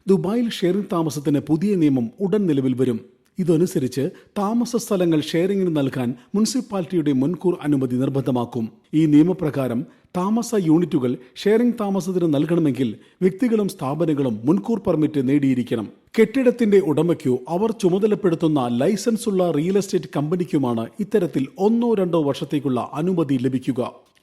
ദുബായിൽ ഷെയറിംഗ് താമസത്തിന് പുതിയ നിയമം ഉടൻ നിലവിൽ വരും. ഇതനുസരിച്ച് താമസ സ്ഥലങ്ങൾ ഷെയറിംഗിന് നൽകാൻ മുനിസിപ്പാലിറ്റിയുടെ മുൻകൂർ അനുമതി നിർബന്ധമാക്കും. ഈ നിയമപ്രകാരം താമസ യൂണിറ്റുകൾ ഷെയറിംഗ് താമസത്തിന് നൽകണമെങ്കിൽ വ്യക്തികളും സ്ഥാപനങ്ങളും മുൻകൂർ പെർമിറ്റ് നേടിയിരിക്കണം. കെട്ടിടത്തിന്റെ ഉടമയ്ക്കോ അവർ ചുമതലപ്പെടുത്തുന്ന ലൈസൻസുള്ള റിയൽ എസ്റ്റേറ്റ് കമ്പനിക്കുമാണ് ഇത്തരത്തിൽ 1-2 വർഷത്തേക്കുള്ള അനുമതി ലഭിക്കുക.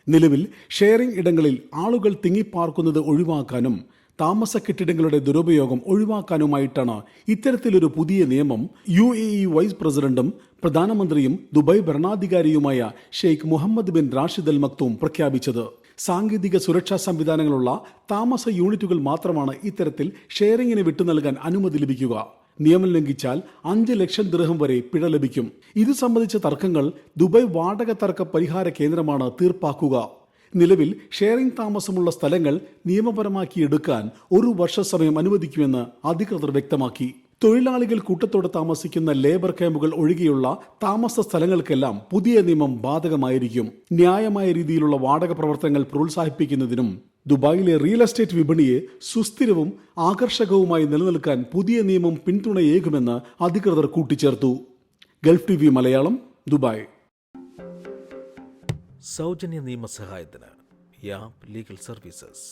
നിലവിൽ ഷെയറിംഗ് ഇടങ്ങളിൽ ആളുകൾ തിങ്ങിപ്പാർക്കുന്നത് ഒഴിവാക്കാനും താമസ കെട്ടിടങ്ങളുടെ ദുരുപയോഗം ഒഴിവാക്കാനുമായിട്ടാണ് ഇത്തരത്തിലൊരു പുതിയ നിയമം UAE വൈസ് പ്രസിഡന്റും പ്രധാനമന്ത്രിയും ദുബായ് ഭരണാധികാരിയുമായ Sheikh Mohammed bin Rashid Al Maktoum പ്രഖ്യാപിച്ചത്. സാങ്കേതിക സുരക്ഷാ സംവിധാനങ്ങളുള്ള താമസ യൂണിറ്റുകൾ മാത്രമാണ് ഇത്തരത്തിൽ ഷെയറിംഗിന് വിട്ടു നൽകാൻ അനുമതി ലഭിക്കുക. നിയമം ലംഘിച്ചാൽ 5 ലക്ഷം ദിർഹം വരെ പിഴ ലഭിക്കും. ഇത് സംബന്ധിച്ച തർക്കങ്ങൾ ദുബായ് വാടക തർക്ക പരിഹാര കേന്ദ്രമാണ് തീർപ്പാക്കുക. നിലവിൽ ഷെയറിംഗ് താമസമുള്ള സ്ഥലങ്ങൾ നിയമപരമാക്കിയെടുക്കാൻ 1 വർഷ സമയം അനുവദിക്കുമെന്ന് അധികൃതർ വ്യക്തമാക്കി. തൊഴിലാളികൾ കൂട്ടത്തോടെ താമസിക്കുന്ന ലേബർ ക്യാമ്പുകൾ ഒഴികെയുള്ള താമസ സ്ഥലങ്ങൾക്കെല്ലാം പുതിയ നിയമം ബാധകമായിരിക്കും. ന്യായമായ രീതിയിലുള്ള വാടക പ്രവർത്തനങ്ങൾ പ്രോത്സാഹിപ്പിക്കുന്നതിനും ദുബായിലെ റിയൽ എസ്റ്റേറ്റ് വിപണിയെ സുസ്ഥിരവും ആകർഷകവുമായി നിലനിൽക്കാൻ പുതിയ നിയമം പിന്തുണയേകുമെന്ന് അധികൃതർ കൂട്ടിച്ചേർത്തു. Gulf TV Malayalam, Dubai. സൗജന്യ നിയമസഹായത്തിന് യാബ് ലീഗൽ സർവീസസ്.